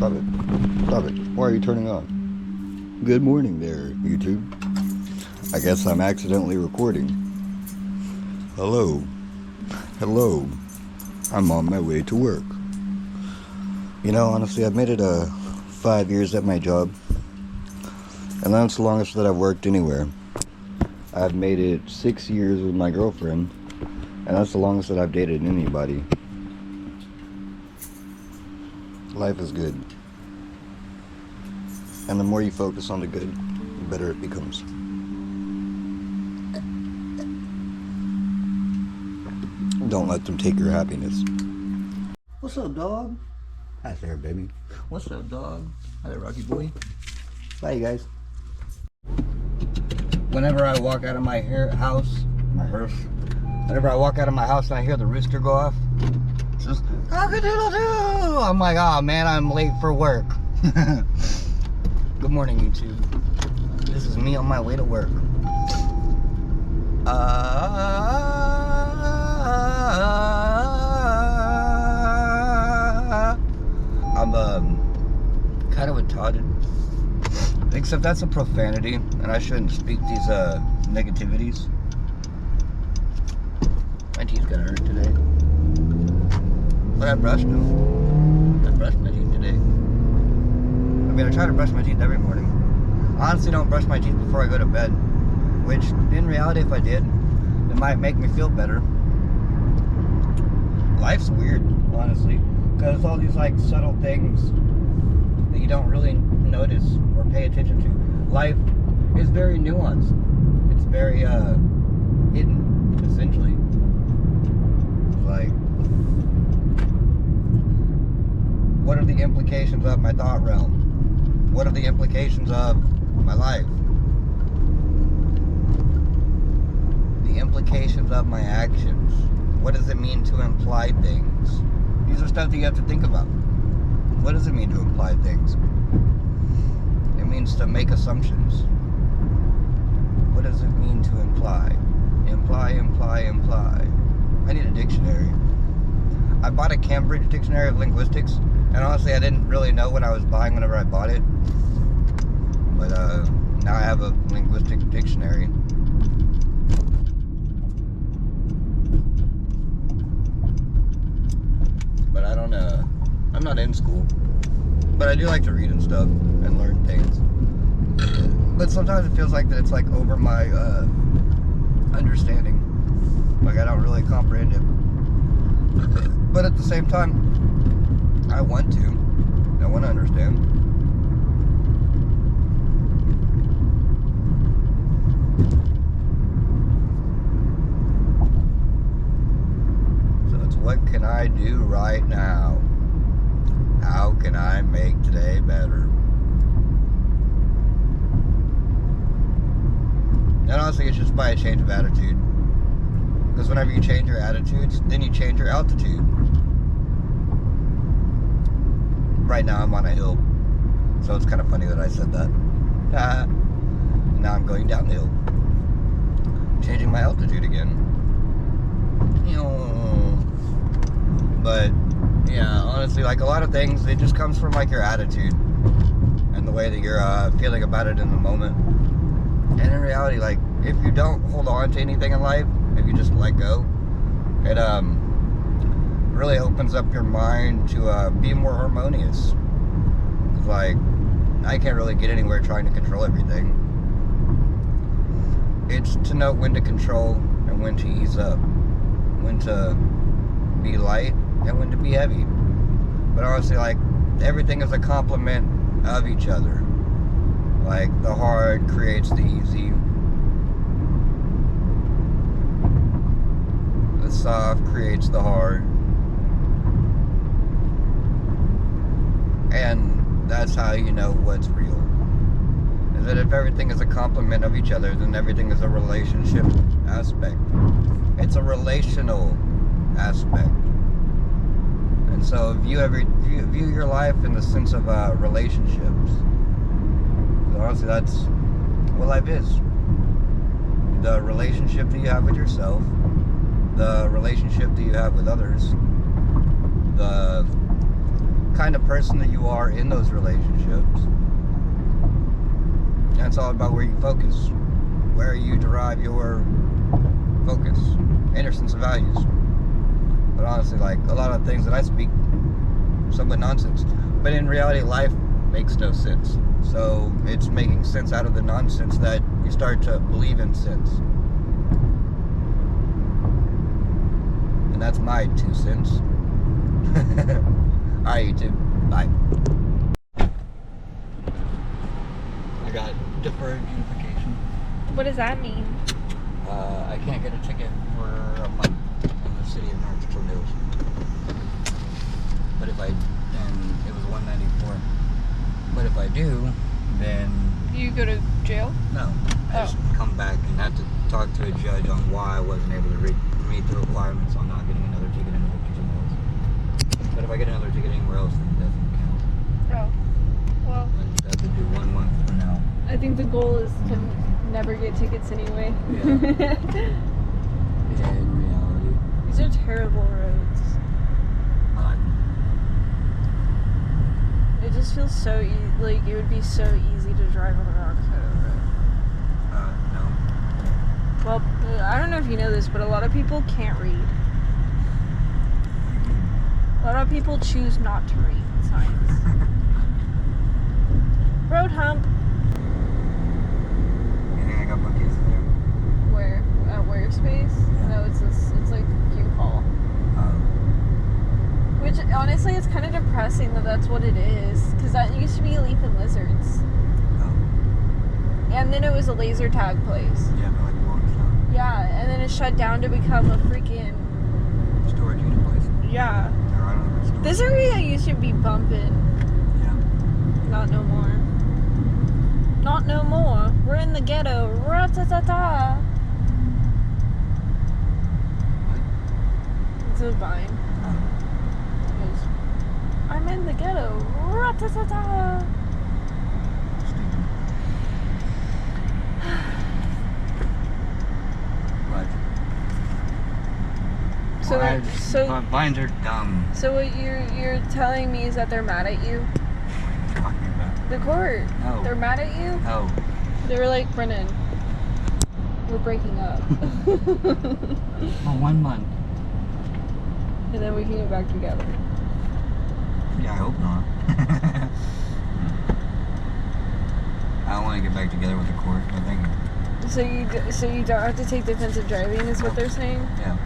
Stop it. Stop it. Why are you turning on? Good morning there, YouTube. I guess I'm accidentally recording. Hello. Hello. I'm on my way to work. You know, honestly, I've made it 5 years at my job. And that's the longest that I've worked anywhere. I've made it 6 years with my girlfriend. And that's the longest that I've dated anybody. Life is good. And the more you focus on the good, the better it becomes. Don't let them take your happiness. What's up, dog? Hi there, baby. What's up, dog? Hi there, Rocky boy. Bye, you guys. Whenever I walk out of my house, whenever I walk out of my house and I hear the rooster go off, it's just, cock-a-doodle-doo! I'm like, oh man, I'm late for work. Good morning, YouTube. This is me on my way to work. I'm kind of retarded. Except that's a profanity, and I shouldn't speak these negativities. My teeth got hurt today. But I brushed them. I brushed my teeth today. I mean, I try to brush my teeth every morning. I honestly don't brush my teeth before I go to bed. Which, in reality, if I did, it might make me feel better. Life's weird, honestly. Because it's all these, like, subtle things that you don't really notice or pay attention to. Life is very nuanced. It's very, hidden, essentially. Like, what are the implications of my thought realm? What are the implications of my life? The implications of my actions. What does it mean to imply things? These are stuff that you have to think about. What does it mean to imply things? It means to make assumptions. What does it mean to imply? Imply, imply, imply. I need a dictionary. I bought a Cambridge Dictionary of Linguistics, and honestly, I didn't really know what I was buying whenever I bought it. But now I have a linguistic dictionary. But I don't I'm not in school. But I do like to read and stuff and learn things. But sometimes it feels like that it's like over my understanding. Like I don't really comprehend it. But at the same time, I want to understand. So it's what can I do right now? How can I make today better? And honestly, it's just by a change of attitude. Because whenever you change your attitudes, then you change your altitude. Right now I'm on a hill, so it's kind of funny that I said that. Now I'm going downhill. Changing my altitude again. But, yeah, honestly, like a lot of things, it just comes from like your attitude and the way that you're feeling about it in the moment. And in reality, like, if you don't hold on to anything in life, if you just let go, it really opens up your mind to be more harmonious. Cause like, I can't really get anywhere trying to control everything. It's to know when to control and when to ease up, when to be light and when to be heavy. But honestly, like, everything is a complement of each other. Like, the hard creates the easy. The soft creates the hard. And that's how you know what's real. Is that if everything is a complement of each other, then everything is a relationship aspect. It's a relational aspect. And so if you ever view your life in the sense of relationships, honestly, that's what life is. The relationship that you have with yourself, the relationship that you have with others, the kind of person that you are in those relationships. And it's all about where you focus, where you derive your focus and your sense of values. But honestly, like, a lot of things that I speak, somewhat nonsense. But in reality, life makes no sense. So it's making sense out of the nonsense that you start to believe in sense. And that's my 2 cents. Alright, YouTube. Bye. I got deferred unification. What does that mean? I can't get a ticket for a month in the city of North Tornadoes. But if I, then it was $194. But if I do, then You go to jail? no. I just come back and have to talk to a judge on why I wasn't able to meet the requirements on not getting another ticket anywhere else. But if I get another ticket anywhere else, then it doesn't count. Oh. Well, I just have to do 1 month for now. I think the goal is to never get tickets anyway. Yeah. Yeah, in reality. These are terrible roads. I like them. It just feels so like it would be so easy to drive on the wrong side of the road. No. Well, I don't know if you know this, but a lot of people can't read. A lot of people choose not to read signs. Road hump. You think I got monkeys there? Where? At Wearspace? Yeah. No, it's like U-Haul. Which, honestly, it's kind of depressing that that's what it is. Because that used to be Leaf and Lizards. Oh. And then it was a laser tag place. Yeah, but like long stuff. Yeah, and then it shut down to become a freaking... Storage unit place. Yeah. Or I don't know if it's storage. This area used to be bumping. Yeah. Not no more. Not no more. We're in the ghetto. Ra-ta-ta-ta. What? It's a vine. I'm in the ghetto. Ra-ta-ta-ta. Stupid. What? So Vines are dumb. So what you're telling me is that they're mad at you? What are you talking about? The court. No. They're mad at you? No. They were like, Brennan, we're breaking up. For 1 month. And then we can get back together. Yeah, I hope not. I don't want to get back together with the court. No, thank you. So you don't have to take defensive driving, is what they're saying? Yeah.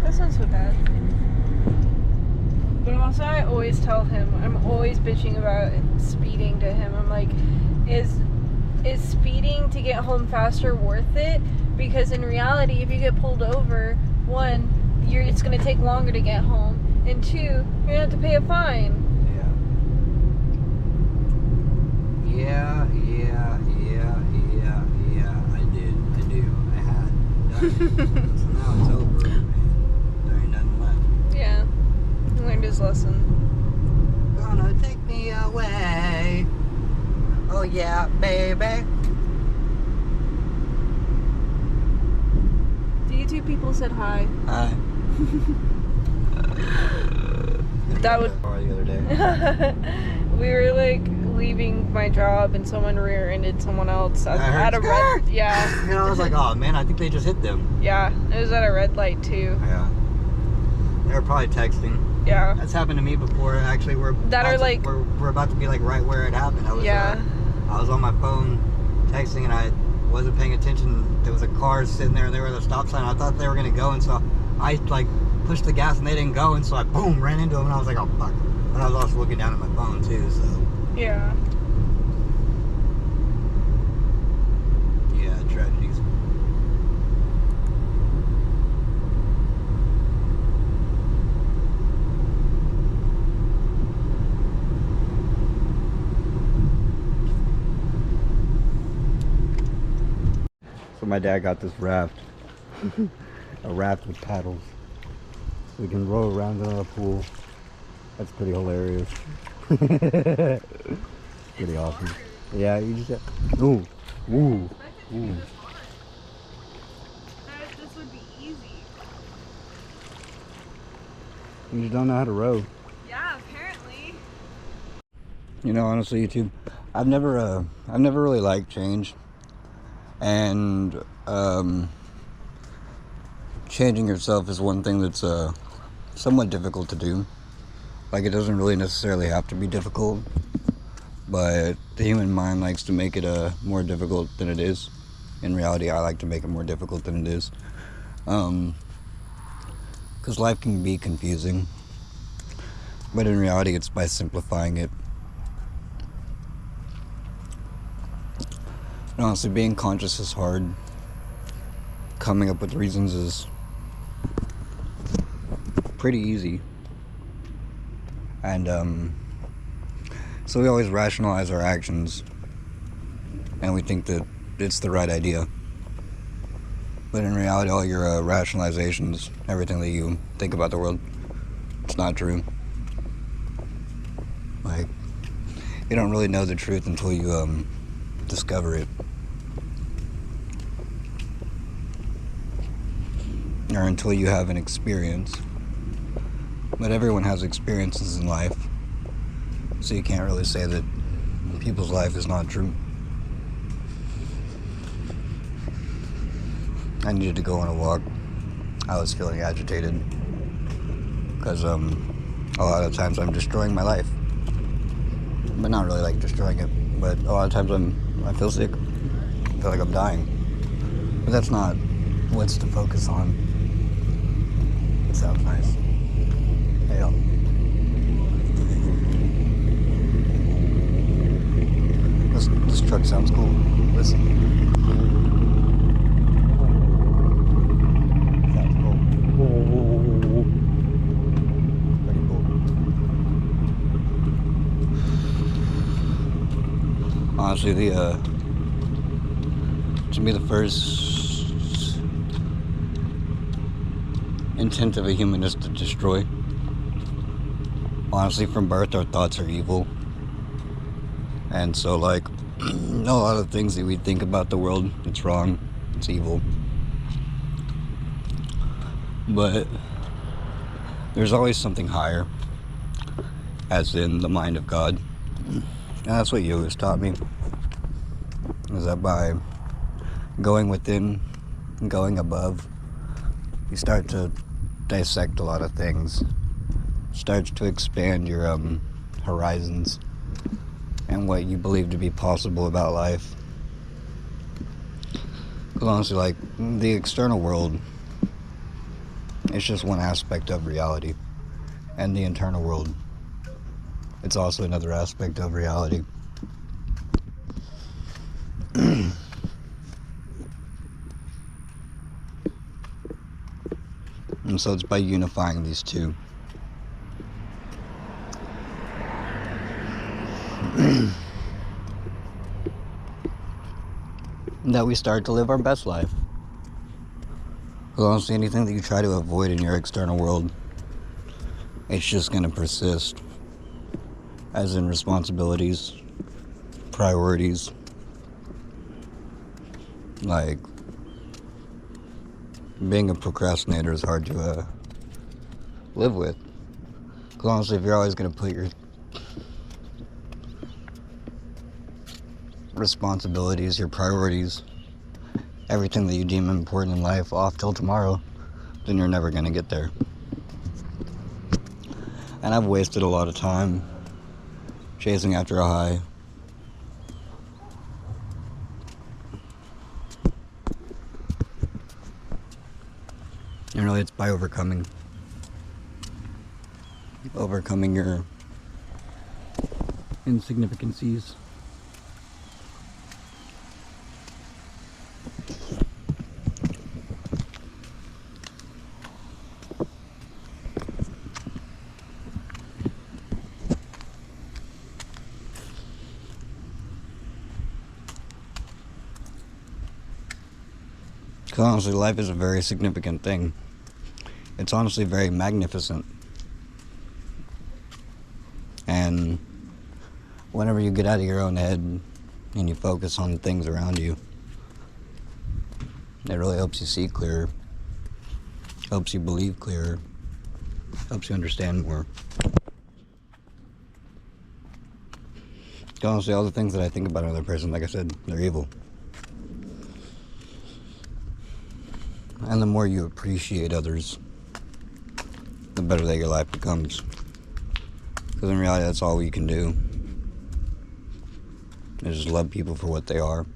That's not so bad. But also, I always tell him, I'm always bitching about speeding to him. I'm like, is speeding to get home faster worth it? Because in reality, if you get pulled over, one, it's going to take longer to get home, and two, you're going to have to pay a fine. Yeah. I do. I had. Done it. So now it's over, and there ain't nothing left. Yeah, he learned his lesson. Gonna take me away. Oh yeah, baby. The YouTube people said hi. Hi. That would. The other day. We were like leaving my job and someone rear-ended someone else at a red. Yeah. You know, I was like, oh man, I think they just hit them. Yeah, it was at a red light too. Yeah. They were probably texting. Yeah. That's happened to me before. Actually, we're about to be like right where it happened. I was I was on my phone texting and I wasn't paying attention. There was a car sitting there and they were at a stop sign. I thought they were gonna go, and so I like pushed the gas and they didn't go, and so I boom ran into them, and I was like, oh fuck. But I was also looking down at my phone too, so. Yeah. Yeah, tragedies. So my dad got this raft. A raft with paddles. So we can row around in our pool. That's pretty hilarious. pretty awesome. Yeah, you just... Ooh. Ooh. Ooh. This would be easy. You just don't know how to row. Yeah, apparently. You know, honestly, YouTube, I've never really liked change, and changing yourself is one thing that's somewhat difficult to do. Like, it doesn't really necessarily have to be difficult, but the human mind likes to make it more difficult than it is. In reality, I like to make it more difficult than it is, because life can be confusing, but in reality, it's by simplifying it. And honestly, being conscious is hard. Coming up with reasons is pretty easy. And so we always rationalize our actions, and we think that it's the right idea. But in reality, all your rationalizations, everything that you think about the world, it's not true. Like, you don't really know the truth until you discover it. Or until you have an experience. But everyone has experiences in life, so you can't really say that people's life is not true. I needed to go on a walk. I was feeling agitated because a lot of times I'm destroying my life, but not really like destroying it. But a lot of times I feel sick. I feel like I'm dying, but that's not what's to focus on. It sounds nice. Hey, yo. This truck sounds cool. Listen. Sounds cool. Pretty cool. Honestly, to me, the first intent of a human is to destroy. Honestly, from birth, our thoughts are evil. And so, like, a lot of things that we think about the world, it's wrong, it's evil. But there's always something higher, as in the mind of God. And that's what yoga's taught me, is that by going within, going above, you start to dissect a lot of things. Starts to expand your horizons and what you believe to be possible about life. Because honestly, like, the external world is just one aspect of reality, and the internal world, it's also another aspect of reality. And so it's by unifying these two that we start to live our best life. Because honestly, anything that you try to avoid in your external world, it's just going to persist. As in responsibilities, priorities, like, being a procrastinator is hard to live with. Because honestly, if you're always going to put your responsibilities, your priorities, everything that you deem important in life off till tomorrow, then you're never going to get there. And I've wasted a lot of time chasing after a high. And really, it's by overcoming your insignificancies. Because honestly, life is a very significant thing. It's honestly very magnificent. And whenever you get out of your own head and you focus on things around you, it really helps you see clearer, helps you believe clearer, helps you understand more. Honestly, all the things that I think about another person, like I said, they're evil. And the more you appreciate others, the better that your life becomes. Because in reality, that's all you can do. Is just love people for what they are.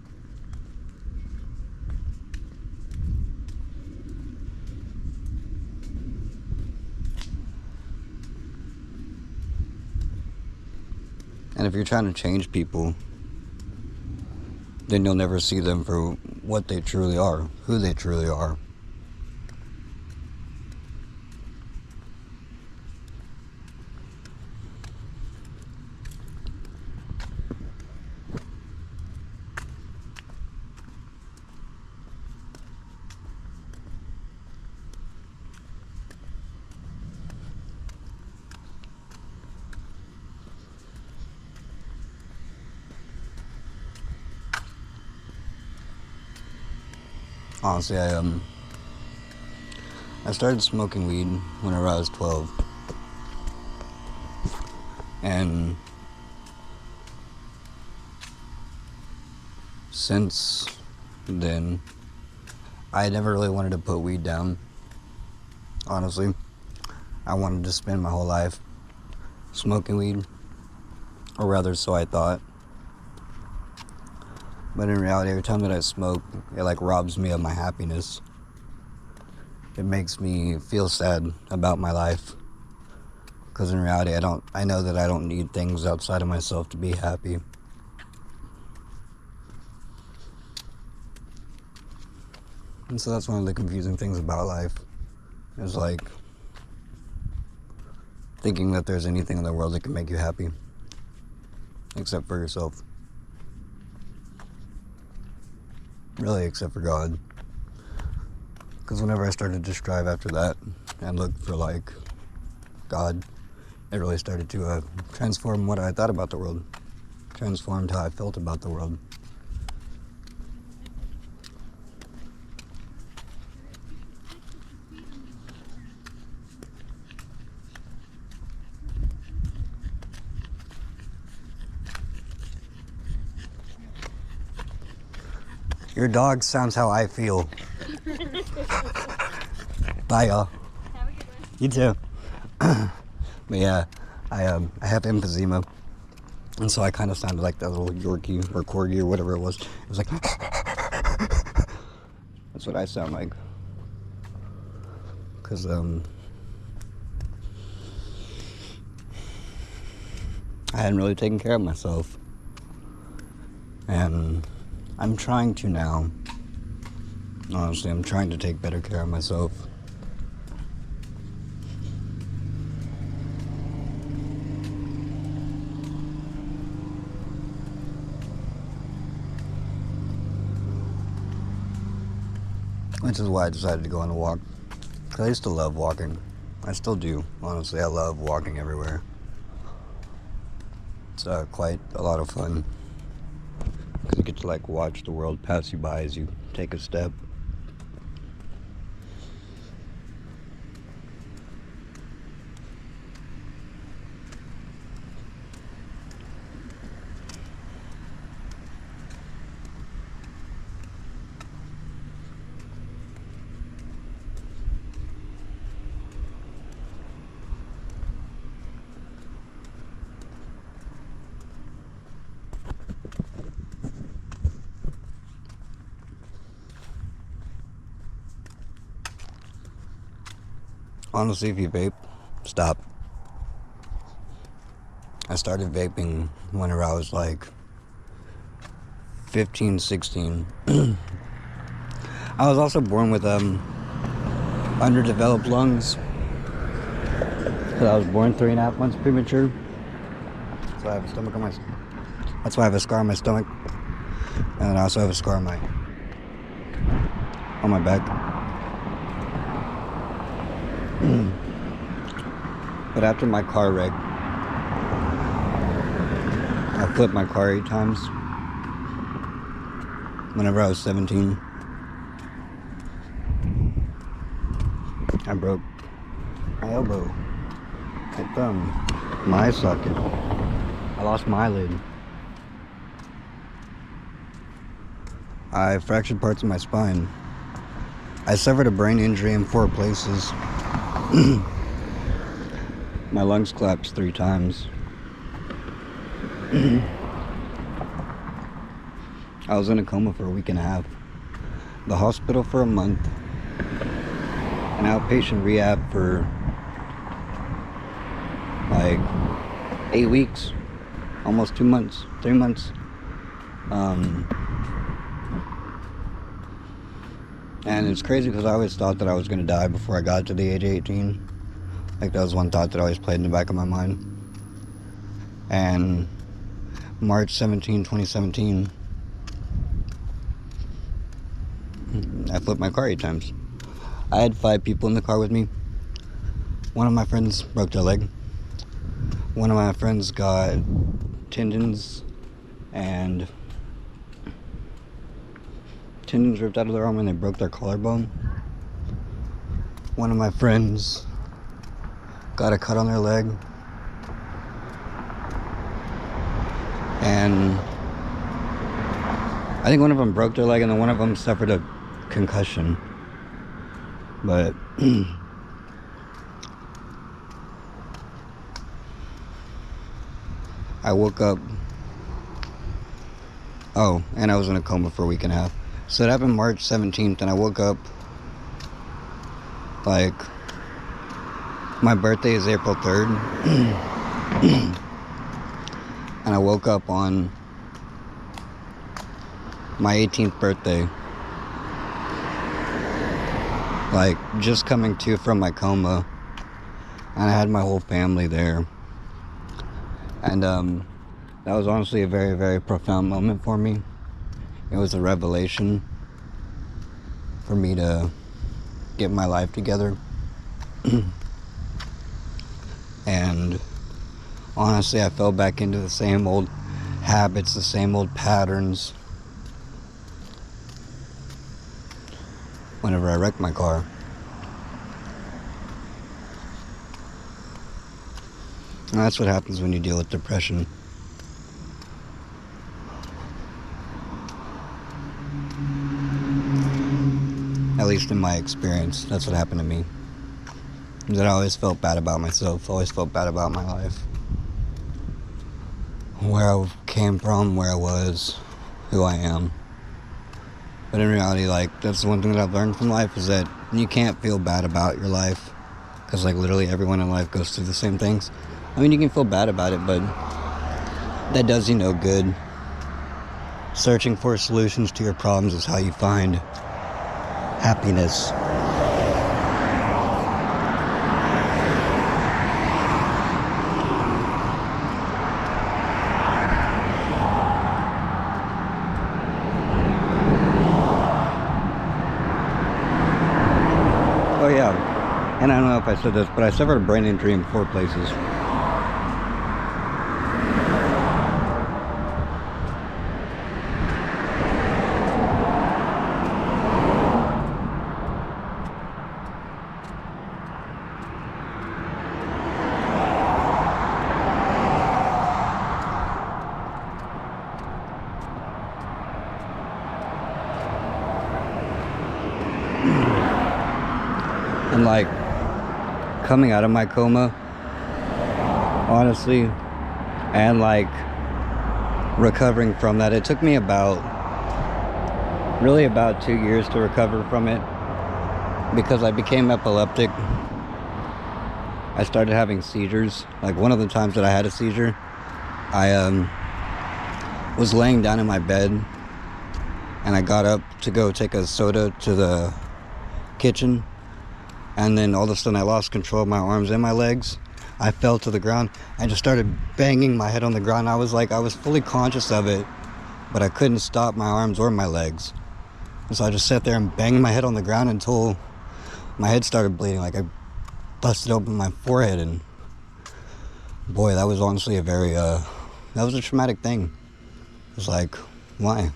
And if you're trying to change people, then you'll never see them for what they truly are, who they truly are. Honestly, I started smoking weed whenever I was 12. And since then, I never really wanted to put weed down. Honestly, I wanted to spend my whole life smoking weed, or rather, so I thought. But in reality, every time that I smoke, it like robs me of my happiness. It makes me feel sad about my life. Because in reality, I know that I don't need things outside of myself to be happy. And so that's one of the confusing things about life. Is like thinking that there's anything in the world that can make you happy. Except for yourself. Really, except for God. Because whenever I started to strive after that and look for like God, it really started to transform what I thought about the world, transformed how I felt about the world. Your dog sounds how I feel. Bye, y'all. Have a good one. You too. But yeah, I have emphysema, and so I kind of sounded like that little Yorkie or Corgi or whatever it was. It was like that's what I sound like. Cause I hadn't really taken care of myself, and I'm trying to now. Honestly, I'm trying to take better care of myself. Which is why I decided to go on a walk. Because I used to love walking. I still do, honestly. I love walking everywhere. It's quite a lot of fun. Because you get to like watch the world pass you by as you take a step. Honestly, if you vape, stop. I started vaping whenever I was like 15, 16. I was also born with underdeveloped lungs. Because I was born 3.5 months premature. So I have a stomach on my... That's why I have a scar on my stomach. And then I also have a scar on my back. But after my car wreck, I flipped my car 8 times whenever I was 17. I broke my elbow, my thumb, my eye socket. I lost my eyelid. I fractured parts of my spine. I suffered a brain injury in 4 places. My lungs collapsed 3 times. I was in a coma for a week and a half. The hospital for a month. An outpatient rehab for like 8 weeks. Almost 2 months. 3 months. And it's crazy because I always thought that I was going to die before I got to the age of 18. Like, that was one thought that always played in the back of my mind. And March 17, 2017, I flipped my car 8 times. I had 5 people in the car with me. One of my friends broke their leg. One of my friends got tendons ripped out of their arm and they broke their collarbone. One of my friends got a cut on their leg. And I think one of them broke their leg and then one of them suffered a concussion. But I woke up. Oh, and I was in a coma for a week and a half. So it happened March 17th, and I woke up, like, my birthday is April 3rd, and I woke up on my 18th birthday, like, just coming to from my coma, and I had my whole family there, and that was honestly a very, very profound moment for me. It was a revelation for me to get my life together. And honestly, I fell back into the same old habits, the same old patterns whenever I wrecked my car. And that's what happens when you deal with depression. At least in my experience, that's what happened to me. That I always felt bad about myself, always felt bad about my life. Where I came from, where I was, who I am. But in reality, like, that's the one thing that I've learned from life is that you can't feel bad about your life. Because, like, literally everyone in life goes through the same things. I mean, you can feel bad about it, but that does you no good. Searching for solutions to your problems is how you find happiness. Oh yeah, and I don't know if I said this, but I suffered a brain injury in 4 places. And like coming out of my coma, honestly, and like recovering from that, it took me about 2 years to recover from it because I became epileptic. I started having seizures. Like one of the times that I had a seizure, I was laying down in my bed and I got up to go take a soda to the kitchen. And then all of a sudden I lost control of my arms and my legs. I fell to the ground. I just started banging my head on the ground. I was fully conscious of it, but I couldn't stop my arms or my legs. And so I just sat there and banged my head on the ground until my head started bleeding. Like I busted open my forehead, and boy, that was honestly a very That was a traumatic thing. It's like, why?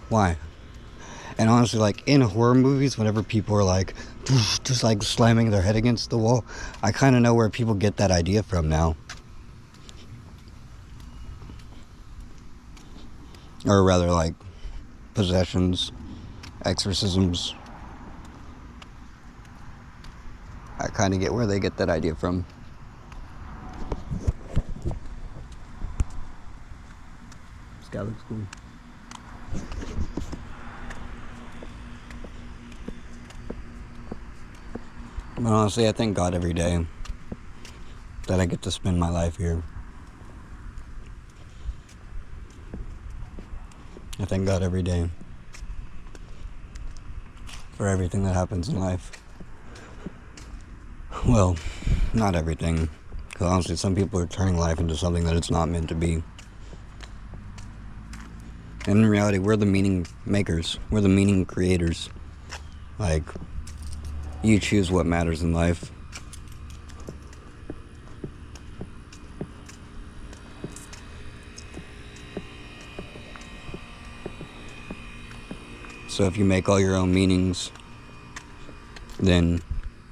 Why? And honestly, like, in horror movies, whenever people are like, just like slamming their head against the wall, I kind of know where people get that idea from now. Or rather, like, possessions, exorcisms. I kind of get where they get that idea from. This guy looks cool. But honestly, I thank God every day that I get to spend my life here. I thank God every day for everything that happens in life. Well, not everything. Because honestly, some people are turning life into something that it's not meant to be. And in reality, we're the meaning makers. We're the meaning creators. Like, you choose what matters in life. So if you make all your own meanings, then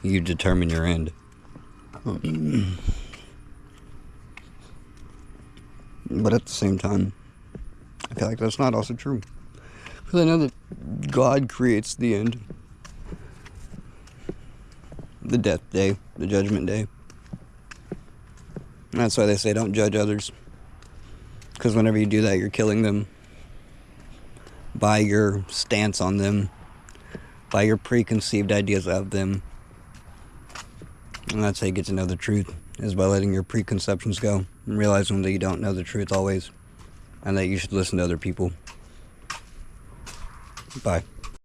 you determine your end. But at the same time, I feel like that's not also true. Because I know that God creates the end. The death day, the judgment day. And that's why they say don't judge others. Because whenever you do that, you're killing them. By your stance on them. By your preconceived ideas of them. And that's how you get to know the truth, is by letting your preconceptions go and realizing that you don't know the truth always, and that you should listen to other people. Bye.